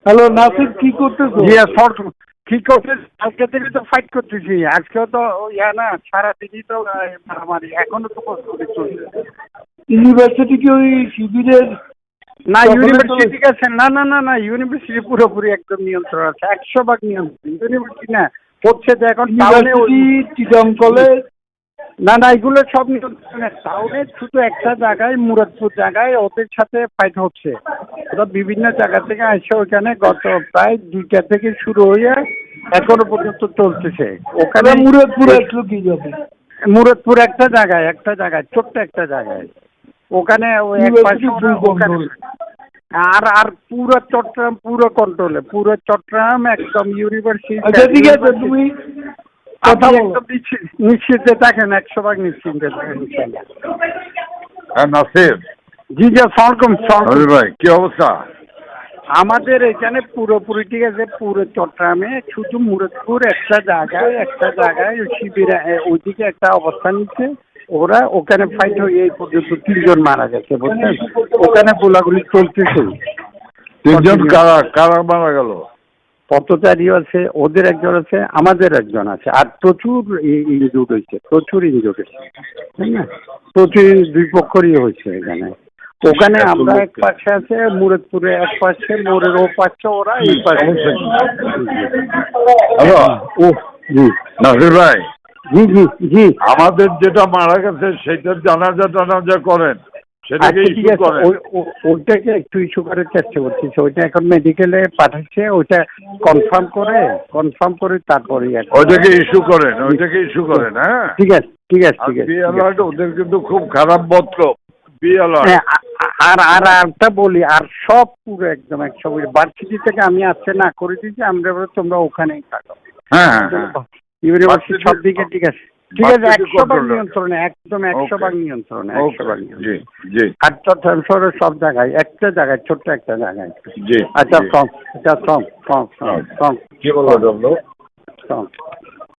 Hello Nasir, কি করতেছো? জি short কি করতে কালকে থেকে তো ফাইট করতেছি, আজকেও তো না সারাদিনই তো মারামারি, এখনো তো প্রস্তুতি চলছে। ইউনিভার্সিটি কি ওই শিবিরের? না ইউনিভার্সিটি আছে, না না না না ইউনিভার্সিটি পুরোপুরি একদম নিয়ন্ত্রণ আছে, 100% নিয়ন্ত্রণ। ইউনিভার্সিটি না হচ্ছে যে এখন টাউনে চিটং কলেজ, না না এগুলো সব নিয়ন্ত্রণে। টাউনে শুধু একটা জায়গায় মুরাদপুর জায়গায় ওদের সাথে ফাইট হচ্ছে। ওরা বিভিন্ন জায়গা থেকে আসে, ওইখানে গত প্রায় 2টা থেকে শুরু হয়ে এখনো পর্যন্ত চলতেছে। ওখানে মুরাদপুর আসলো কি যাবে? মুরাদপুর একটা জায়গায় ছোট্ট একটা জায়গায়, ওখানে ওই এক পাশে ওখানে আর পুরো চট্টগ্রাম পুরো কন্ট্রোলে, পুরো চট্টগ্রাম একদম ইউনিভার্সিটি। আচ্ছা ঠিক আছে, তুমি কথা বলো। একদম নিশ্চিন্তে থাকেন, 100% নিশ্চিন্তে থাকেন। হ্যাঁ নাসির জি জি আসসালামু ভাই, কি অবস্থা? আমাদের এখানে পুরোপুরি ঠিক আছে, পুরো চট্টগ্রামে শুধু মুরাদপুর একটা জায়গায় শিবির ওইদিকে একটা অবস্থান নিচ্ছে ওরা। ওখানে ফাইট হয়ে এই পর্যন্ত 3 জন মারা গেছে, বুঝছেন? ওখানে গোলাগুলি চলতেছে। 3 জন কারা মারা গেল? পথচারী আছে, ওদের একজন আছে, আমাদের একজন আছে, আর প্রচুর ইনজুর্ড হয়েছে, প্রচুর তাই না? প্রচুর দুই পক্ষরই হয়েছে এখানে। ওখানে আমরা এক পাশে আছে মুরাদপুরে, এক পাশে মোড়ের ও পাশে ওরা, এই পাশে। হ্যালো ও জি নাসির ভাই, জি জি জি আমাদের যেটা মারা গেছে সেটার জানাজা করেন, সেটাকে আচ্ছা ঠিক ইস্যু আছে, করেন। ওইটাকে একটু ইস্যু করার চেষ্টা করছি। ওইটা এখন মেডিকেলে পাঠাচ্ছে, ওইটা কনফার্ম করে তারপরে ওইটাকে ইস্যু করেন। হ্যাঁ ঠিক আছে ঠিক আছে ঠিক আছে। বিএলআর ওদের কিন্তু খুব খারাপ বদলোক বিএলআর। আর আরটা বলি, আর সব পুরো একদম 100 ভার্সিটি থেকে আমি আসছে না করে দিচ্ছি, আমরা তোমরা ওখানেই থাকো। হ্যাঁ ইউনিভার্সিটি সব দিকে ঠিক আছে, ঠিক আছে, 100% নিয়ন্ত্রণে, একদম 100% নিয়ন্ত্রণে, 100% জি জি। আর চট্টগ্রাম শহরের সব জায়গায়, একটা জায়গায়, ছোট্ট একটা জায়গায়। জি আচ্ছা কম কি বলবো?